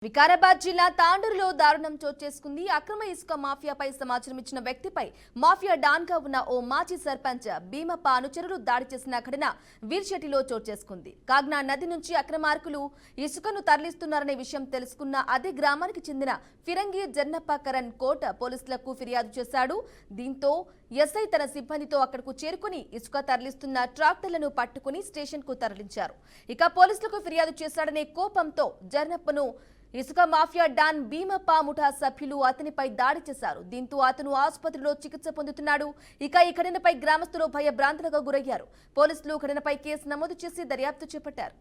వికారాబాద్ జిల్లా తాండూరులో దారుణం చోటు చేసుకుంది. అక్రమ ఇసుక మాఫియాపై సమాచారం ఇచ్చిన వ్యక్తిపై మాఫియా డాన్ గా ఉన్న ఓ మాజీ సర్పంచ్ భీమప్ప అనుచరులు దాడి చేసిన ఘటన వీర్శెట్టిలో చోటు చేసుకుంది. కాగ్నా నది నుంచి అక్రమార్కులు ఇసుకను తరలిస్తున్నారనే విషయం తెలుసుకున్న అదే గ్రామానికి చెందిన ఫిరంగి జన్నప్ప కరణ్ కోట పోలీసులకు ఫిర్యాదు చేశాడు. దీంతో ఎస్ఐ తన సిబ్బందితో అక్కడకు చేరుకుని ఇసుక తరలిస్తున్న ట్రాక్టర్లను పట్టుకుని స్టేషన్ కు తరలించారు. ఇక పోలీసులకు ఫిర్యాదు చేశాడనే కోపంతో జన్నప్పను ఇసుక మాఫియా డాన్ భీమప్ప ముఠా సభ్యులు అతనిపై దాడి చేశారు. దీంతో అతను ఆసుపత్రిలో చికిత్స పొందుతున్నాడు. ఇక ఈ ఘటనపై గ్రామస్తులు భయభ్రాంతులకు గురయ్యారు. పోలీసులు ఘటనపై కేసు నమోదు చేసి దర్యాప్తు చేపట్టారు.